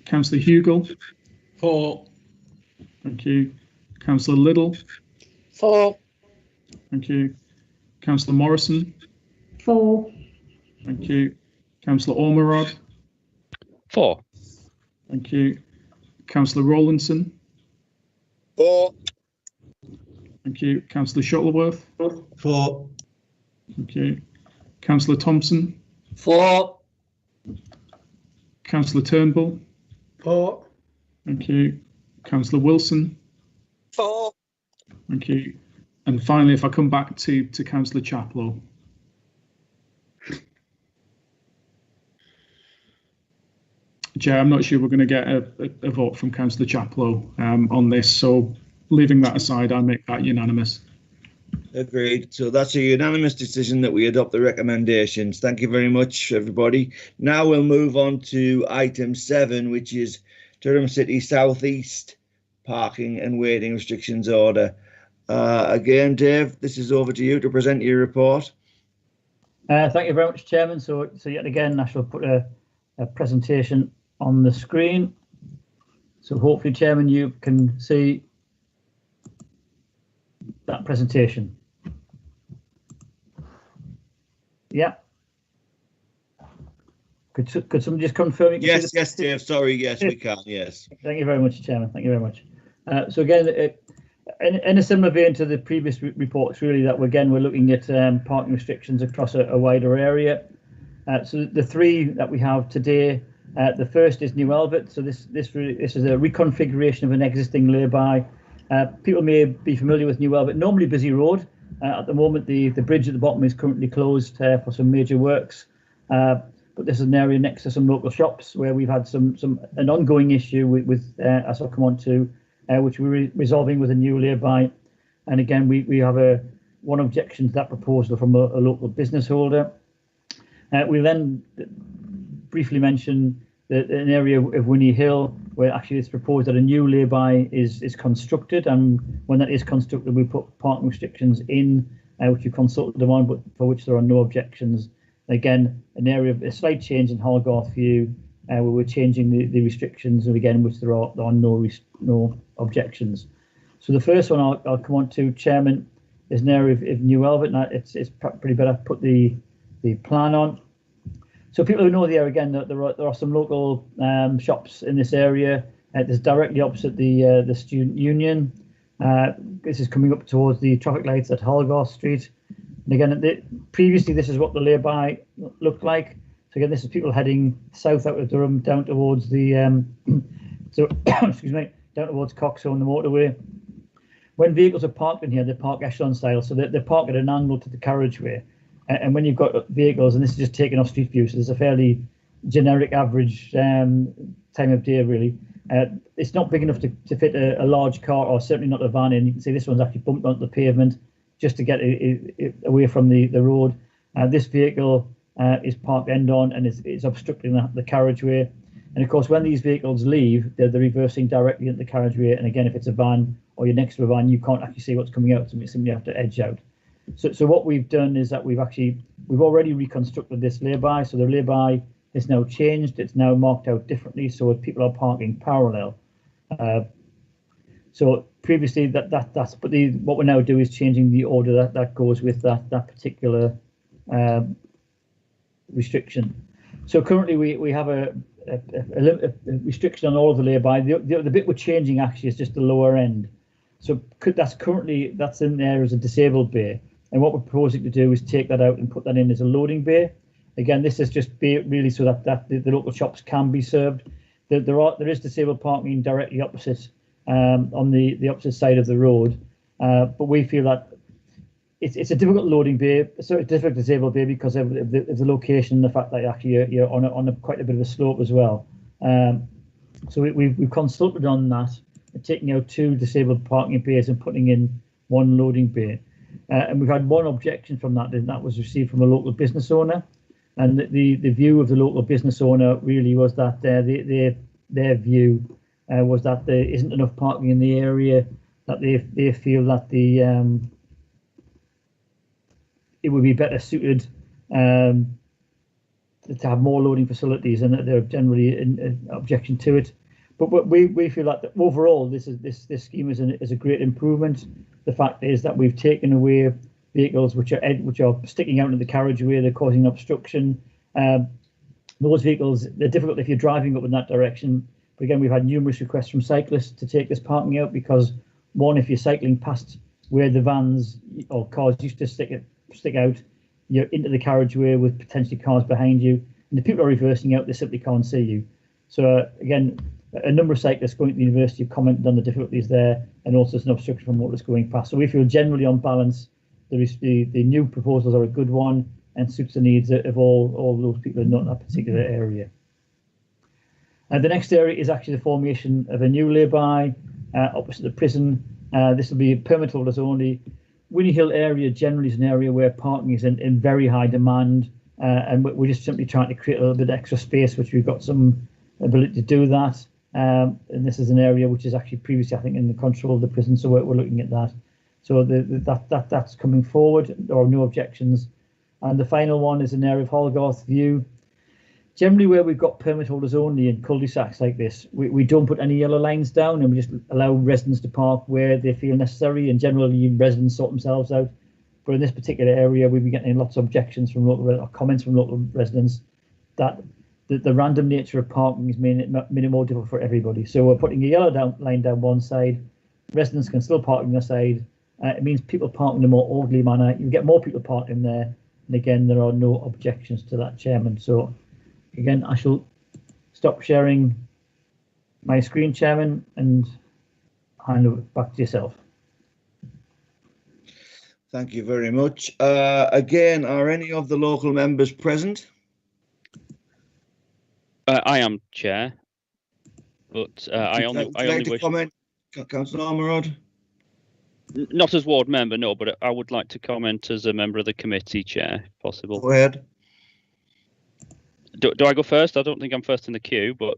Councillor Hugel. For. Thank you. Councillor Liddle. For. Thank you. Councillor Morrison. For. Thank you. Councillor Ormerod. 4. Thank you. Councillor Rowlandson. 4. Thank you. Councillor Shuttleworth. 4. Thank you. Councillor Thompson. 4. Councillor Turnbull. 4. Thank you. Councillor Wilson. 4. Thank you. And finally, if I come back to Councillor Chaplow. Chair, I'm not sure we're going to get a vote from Councillor Chaplow on this, so leaving that aside, I make that unanimous. Agreed. So that's a unanimous decision that we adopt the recommendations. Thank you very much, everybody. Now we'll move on to item 7, which is Durham City South East Parking and Waiting Restrictions Order. Again, Dave, this is over to you to present your report. Thank you very much, Chairman. So yet again, I shall put a presentation on the screen. So hopefully, Chairman, you can see that presentation. Yeah. Could somebody just confirm? Yes, Dave. Sorry, yes, we can. Yes. Thank you very much, Chairman. Thank you very much. So again, in a similar vein to the previous reports, really, that we're looking at parking restrictions across a wider area. So the 3 that we have today, the first is New Albert. So this is a reconfiguration of an existing lay-by. People may be familiar with New Albert, normally busy road. At the moment, the bridge at the bottom is currently closed for some major works. But this is an area next to some local shops where we've had an ongoing issue with as I'll come on to, which we're resolving with a new lay-by. And again, we have one objection to that proposal from a local business holder. We then briefly mention an area of Winnie Hill where actually it's proposed that a new lay-by is constructed, and when that is constructed, we put parking restrictions in, which you consulted them on, but for which there are no objections. Again, an area of a slight change in Hogarth view, where we're changing the restrictions, and again, which there are no objections. So the first one I'll come on to, Chairman, is an area of New Albert. Now it's pretty better to put the plan on. So people who know the area, again, there are some local shops in this area. There's directly opposite the student union. This is coming up towards the traffic lights at Hogarth Street. And again, previously this is what the lay-by looked like. So again, this is people heading south out of Durham down towards the excuse me, down towards Coxo on the motorway. When vehicles are parked in here, they park echelon style, so they park at an angle to the carriageway. And when you've got vehicles, and this is just taken off street view, so there's a fairly generic average time of day, really. It's not big enough to fit a large car, or certainly not a van in. You can see this one's actually bumped onto the pavement just to get it away from the road. This vehicle is parked end on and is obstructing the carriageway. And of course, when these vehicles leave, they're reversing directly into the carriageway. And again, if it's a van or you're next to a van, you can't actually see what's coming out, so you simply have to edge out. So what we've done is that we've already reconstructed this lay-by. So the lay-by is now changed. It's now marked out differently, so people are parking parallel. So previously that's but what we now do is changing the order that goes with that particular restriction. So currently we have a restriction on all of the lay-by. The bit we're changing actually is just the lower end. So that's in there as a disabled bay. And what we're proposing to do is take that out and put that in as a loading bay. Again, this is just really so that the local shops can be served. There is disabled parking directly opposite on the opposite side of the road, but we feel that it's a difficult loading bay, so it's difficult disabled bay because of the location and the fact that actually you're on quite a bit of a slope as well. So we've consulted on that, taking out 2 disabled parking bays and putting in 1 loading bay. And we've had 1 objection from that, and that was received from a local business owner. And the view of the local business owner really was that their view was that there isn't enough parking in the area, that they feel that it would be better suited to have more loading facilities, and that they're generally in objection to it. But we feel that overall this scheme is a great improvement. The fact is that we've taken away vehicles which are sticking out into the carriageway, they're causing obstruction. Those vehicles, they're difficult if you're driving up in that direction. But again, we've had numerous requests from cyclists to take this parking out because, one, if you're cycling past where the vans or cars used to stick out, you're into the carriageway with potentially cars behind you. And the people are reversing out, they simply can't see you. So again, a number of cyclists going to the university have commented on the difficulties there, and also there's an obstruction from motorists going past. So we feel generally on balance, the new proposals are a good one and suits the needs of all those people in that particular area. And the next area is actually the formation of a new lay-by opposite the prison. This will be permit holders only. Winnie Hill area generally is an area where parking is in very high demand, and we're just simply trying to create a little bit of extra space, which we've got some ability to do that. And this is an area which is actually previously, I think, in the control of the prison, so we're looking at that. So that's coming forward. There are no objections. And the final one is an area of Holgarth View. Generally, where we've got permit holders only in cul-de-sacs like this, we don't put any yellow lines down, and we just allow residents to park where they feel necessary, and generally residents sort themselves out. But in this particular area, we've been getting lots of objections from local comments from local residents that the random nature of parking is making it more difficult for everybody. So we're putting a yellow line down one side. Residents can still park on the side. It means people park in a more orderly manner. You get more people parking there. And again, there are no objections to that, Chairman. So again, I shall stop sharing my screen, Chairman, and hand it back to yourself. Thank you very much. Again, are any of the local members present? I am, Chair, but I only wish. Comment, Councillor Ormerod? Not as ward member, no, but I would like to comment as a member of the committee, Chair, if possible. Go ahead. Do I go first? I don't think I'm first in the queue, but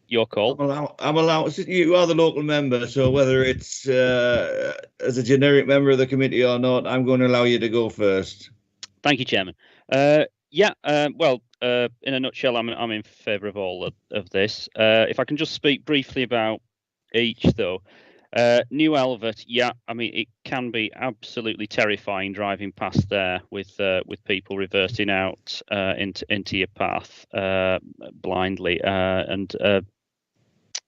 your call. I'm allowed. You are the local member, so whether it's as a generic member of the committee or not, I'm going to allow you to go first. Thank you, Chairman. In a nutshell, I'm in favour of all of this. If I can just speak briefly about each, though. New Elvet, I mean, it can be absolutely terrifying driving past there with people reversing out into your path blindly, and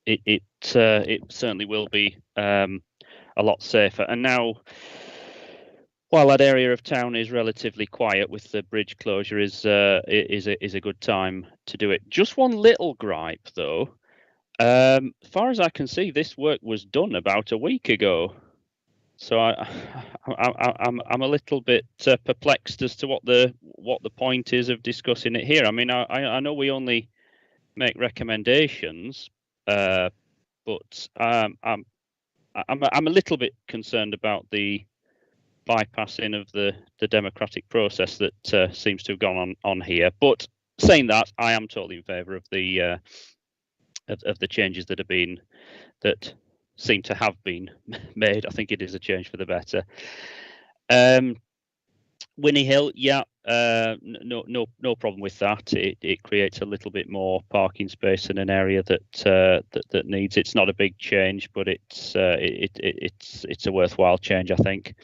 it certainly will be a lot safer. And now, while that area of town is relatively quiet with the bridge closure, is a good time to do it. Just one little gripe, though. As far as I can see, this work was done about a week ago, so I'm a little bit perplexed as to what the point is of discussing it here. I mean, I know we only make recommendations, but I'm a little bit concerned about the bypassing of the democratic process that seems to have gone on here. But saying that, I am totally in favour of the changes that seem to have been made. I think it is a change for the better. Winnie Hill, no problem with that. It creates a little bit more parking space in an area that needs. It's not a big change, but it's a worthwhile change, I think.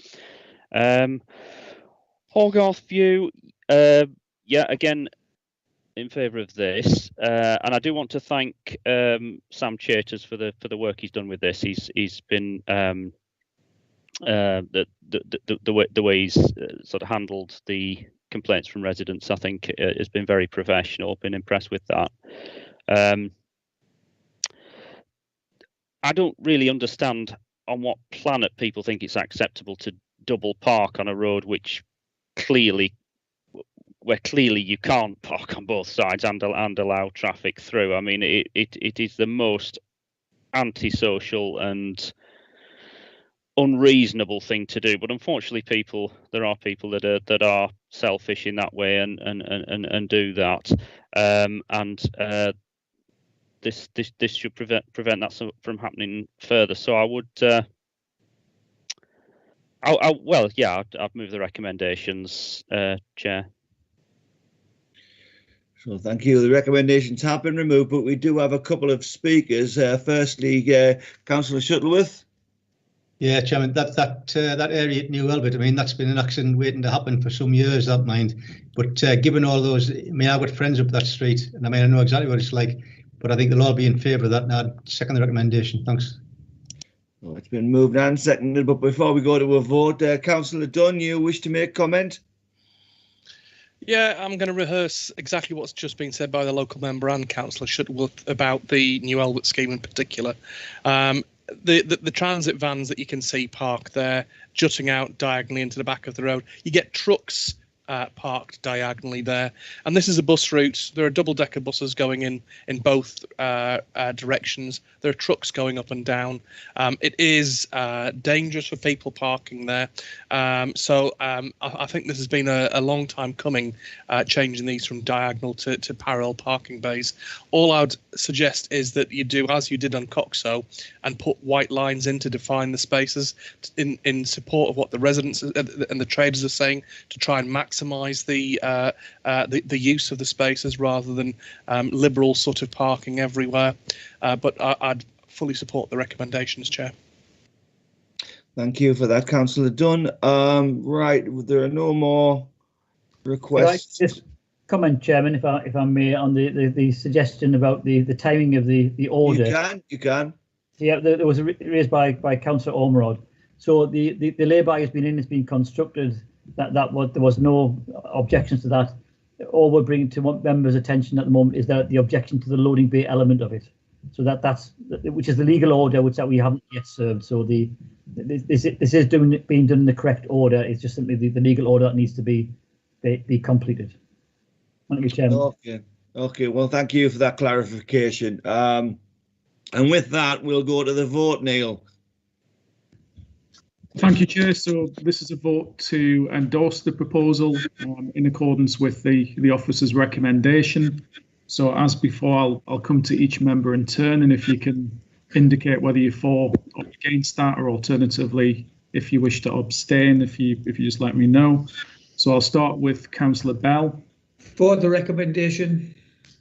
Holgarth View, again, in favour of this, and I do want to thank Sam Chaters for the work he's done with this. He's been the way he's sort of handled the complaints from residents, I think, has been very professional. Been impressed with that. I don't really understand on what planet people think it's acceptable to double park on a road where clearly you can't park on both sides and allow traffic through. I mean, it is the most antisocial and unreasonable thing to do. But unfortunately, there are people that are selfish in that way and do that. This should prevent that from happening further. So I would. I've moved the recommendations, Chair. So thank you. The recommendations have been removed, but we do have a couple of speakers. Firstly, Councillor Shuttleworth. Yeah, Chairman, that area at New Albert, I mean, that's been an accident waiting to happen for some years, that mind. But given all those, I mean, I've got friends up that street, and I mean, I know exactly what it's like, but I think they'll all be in favour of that, and I'd second the recommendation. Thanks. Well, it's been moved and seconded, but before we go to a vote, Councillor Dunn, you wish to make comment? Yeah, I'm going to rehearse exactly what's just been said by the local member and Councillor Shuttleworth about the New Albert scheme in particular. The transit vans that you can see parked there, jutting out diagonally into the back of the road. You get trucks parked diagonally there, and this is a bus route. There are double-decker buses going in both directions. There are trucks going up and down. It is dangerous for people parking there. So I think this has been a long time coming, changing these from diagonal to parallel parking bays. All I'd suggest is that you do as you did on Coxo and put white lines in to define the spaces in support of what the residents and the traders are saying, to try and maximise the use of the spaces rather than liberal sort of parking everywhere. But I'd fully support the recommendations, Chair. Thank you for that, Councillor Dunn. Right, there are no more requests. Could I just comment, Chairman, if I may, on the suggestion about the timing of the order? You can. Yeah, there was raised by Councillor Ormerod. So the lay-by has been in, it's been constructed. There was no objections to that. All we're bringing to members' attention at the moment is that the objection to the loading bay element of it. So that's which is the legal order, which that we haven't yet served. So this is being done in the correct order. It's just simply the legal order that needs to be completed. Thank you, Chairman. Okay. Well, thank you for that clarification. And with that, we'll go to the vote, Neil. Thank you, Chair. So this is a vote to endorse the proposal in accordance with the officer's recommendation. So as before, I'll come to each member in turn, and if you can indicate whether you're for or against that, or alternatively, if you wish to abstain, if you just let me know. So I'll start with Councillor Bell. For the recommendation.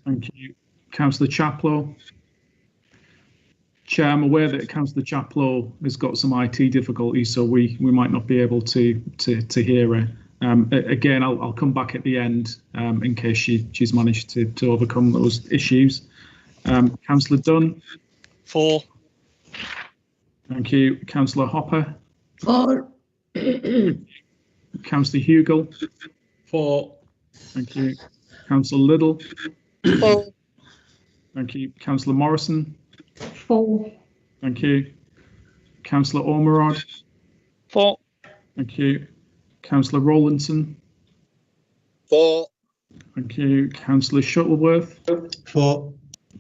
Thank you. Councillor Chaplow. Chair, I'm aware that Councillor Chaplow has got some IT difficulties, so we might not be able to hear her. Again, I'll come back at the end in case she's managed to overcome those issues. Councillor Dunn. For. Thank you. Councillor Hopper. For. Councillor Hugel. For. Thank you. Councillor Liddle. For. Thank you. Councillor Morrison. For. Thank you. Councillor Ormerod. For. Thank you. Councillor Rowlandson. For. Thank you. Councillor Shuttleworth. For.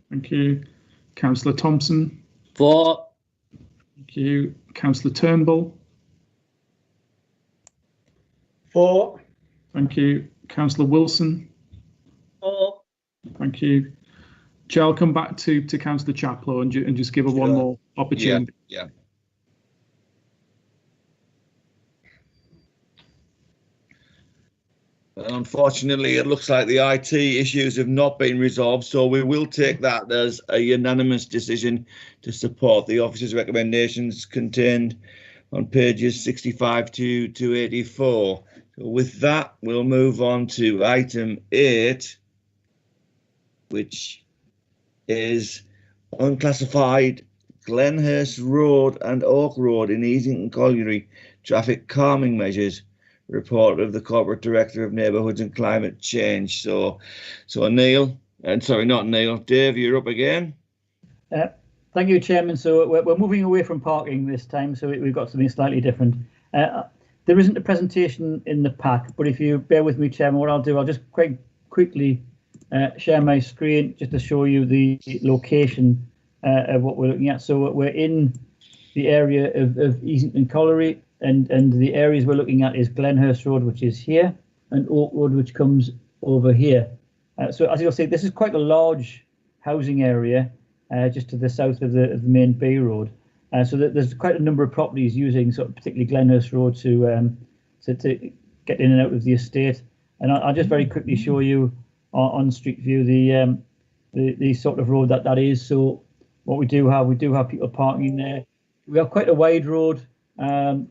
Thank you. Councillor Thompson. For. Thank you. Councillor Turnbull. For. Thank you. Councillor Wilson. For. Thank you. Chair, I'll come back to Councillor Chaplow and just give her one more opportunity. Yeah. Unfortunately, it looks like the IT issues have not been resolved, so we will take that as a unanimous decision to support the officer's recommendations contained on pages 65 to 84. So with that, we'll move on to item 8, which is unclassified Glenhurst Road and Oak Road in Easington Colliery traffic calming measures. Report of the Corporate Director of Neighbourhoods and Climate Change. So Neil, and sorry, not Neil, Dave, you're up again. Thank you, Chairman. So we're moving away from parking this time, so we've got something slightly different. There isn't a presentation in the pack, but if you bear with me, Chairman, what I'll do, I'll just quite quickly share my screen just to show you the location of what we're looking at. So we're in the area of Easington Colliery. And the areas we're looking at is Glenhurst Road, which is here, and Oak Road, which comes over here. So as you'll see, this is quite a large housing area just to the south of the main Bay Road. So there's quite a number of properties using sort of particularly Glenhurst Road to get in and out of the estate. And I'll just very quickly show you on Street View the sort of road that is. So what we do have people parking there. We have quite a wide road.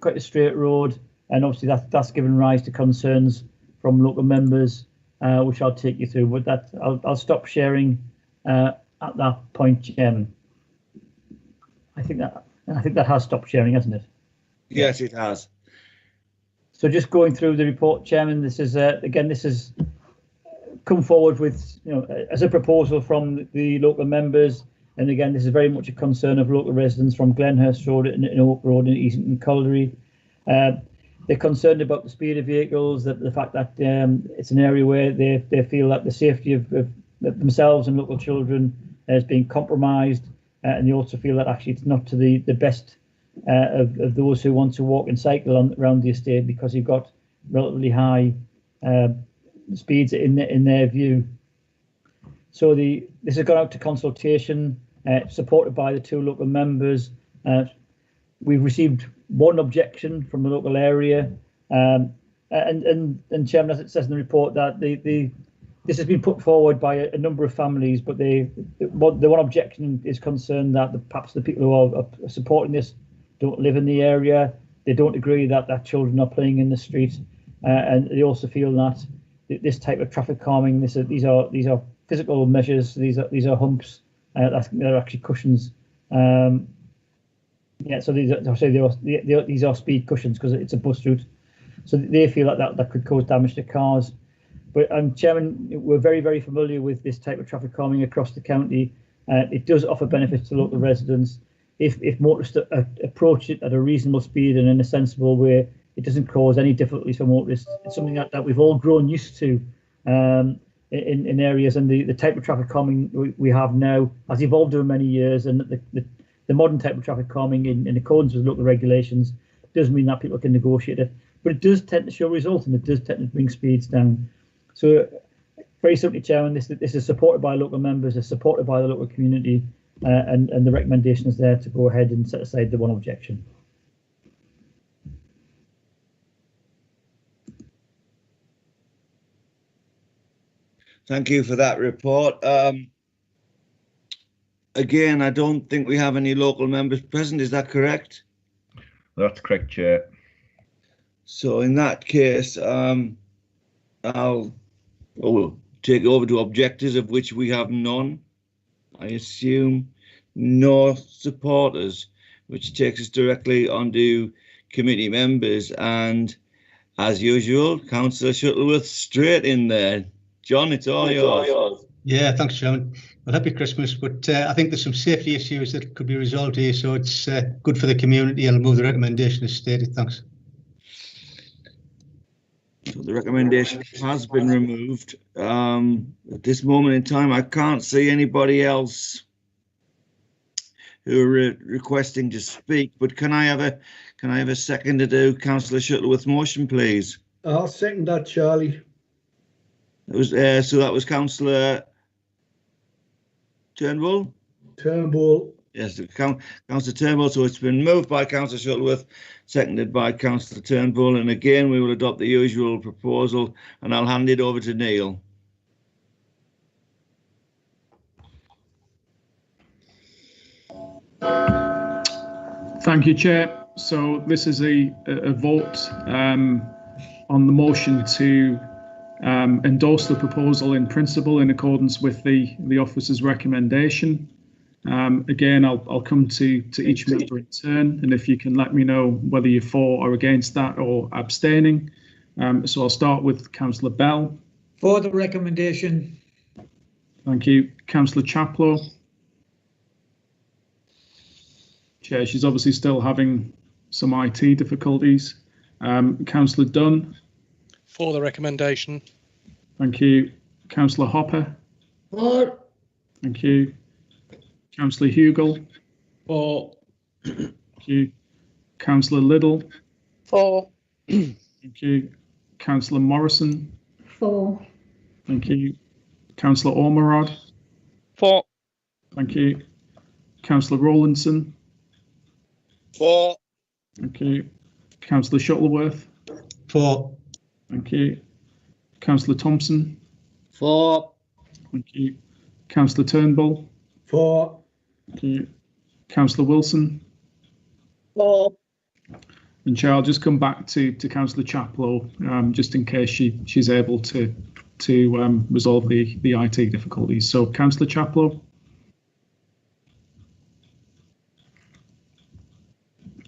quite a straight road, and obviously that's given rise to concerns from local members, which I'll take you through. But I'll stop sharing at that point, Chairman. I think that has stopped sharing, hasn't it? Yes, it has. So just going through the report, Chairman, this is again, this has come forward with, as a proposal from the local members. And again, this is very much a concern of local residents from Glenhurst Road and Oak Road and Easington Colliery. They're concerned about the speed of vehicles, that the fact that it's an area where they feel that the safety of themselves and local children is being compromised. And they also feel that actually it's not to the best of those who want to walk and cycle around the estate, because you've got relatively high speeds in their view. So this has gone out to consultation, supported by the 2 local members. We've received 1 objection from the local area, and Chairman, as it says in the report, that this has been put forward by a number of families, but the one objection is concerned that perhaps the people who are supporting this don't live in the area. They don't agree that children are playing in the street, and they also feel that this type of traffic calming, these are physical measures. These are humps. They're actually cushions. So these are speed cushions because it's a bus route. So they feel that could cause damage to cars. But Chairman, we're very, very familiar with this type of traffic calming across the county. It does offer benefits to local residents if motorists approach it at a reasonable speed and in a sensible way. It doesn't cause any difficulties for motorists. It's something that we've all grown used to in areas, and the type of traffic calming we have now has evolved over many years, and the modern type of traffic calming in accordance with local regulations does mean that people can negotiate it, but it does tend to show results, and it does tend to bring speeds down. So very simply, Chairman, this is supported by local members, it's supported by the local community, and the recommendation is there to go ahead and set aside the 1 objection. Thank you for that report. Again, I don't think we have any local members present. Is that correct? That's correct, Chair. So in that case, we'll take over to objectors, of which we have none. I assume no supporters, which takes us directly onto committee members. And as usual, Councillor Shuttleworth straight in there. John, it's all yours. Yeah, thanks, Chairman. Well, happy Christmas, but I think there's some safety issues that could be resolved here, so it's good for the community. I'll move the recommendation as stated. Thanks. So the recommendation has been removed. At this moment in time, I can't see anybody else who are requesting to speak, but can I have a second to do Councillor Shuttleworth's motion, please? I'll second that, Charlie. It was so that was Councillor Turnbull. Yes, Councillor Turnbull. So it's been moved by Councillor Shuttleworth, seconded by Councillor Turnbull, and again we will adopt the usual proposal, and I'll hand it over to Neil. Thank you, Chair. So this is a vote on the motion to endorse the proposal in principle in accordance with the officer's recommendation. Again, I'll come to each member in turn, and if you can let me know whether you're for or against that or abstaining. So I'll start with Councillor Bell. For the recommendation. Thank you. Councillor Chaplow. Chair, she's obviously still having some IT difficulties. Councillor Dunn. For the recommendation. Thank you. Councillor Hopper. For. Thank you. Councillor Hugel. For. Thank you. Councillor Liddle. For. Thank you. Councillor Morrison. For. Thank you. Councillor Ormerod. For. Thank you. Councillor Rowlandson. For. Thank you. Councillor Shuttleworth. For. Thank you. Councillor Thompson. For. Thank you. Councillor Turnbull. For. Thank you. Councillor Wilson. For. And Chair, I'll just come back to Councillor Chaplow, just in case she's able to resolve the IT difficulties. So, Councillor Chaplow.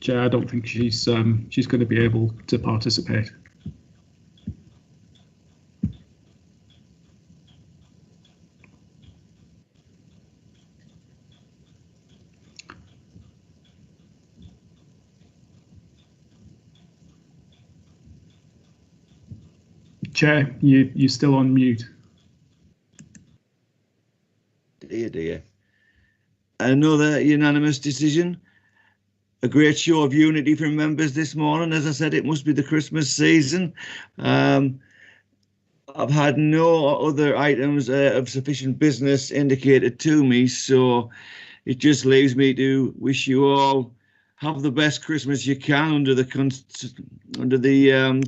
Chair, I don't think she's going to be able to participate. Chair, you're still on mute. Dear. Another unanimous decision. A great show of unity from members this morning. As I said, it must be the Christmas season. I've had no other items of sufficient business indicated to me, so it just leaves me to wish you all have the best Christmas you can under the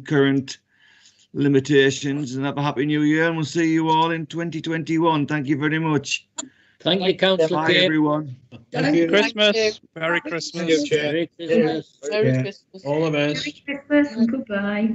current limitations, and have a happy new year, and we'll see you all in 2021. Thank you very much. Thank you, Councillor. Bye, everyone. Thank you. Christmas. Merry Christmas. Merry Christmas. Merry Christmas. All the best. Merry Christmas and goodbye.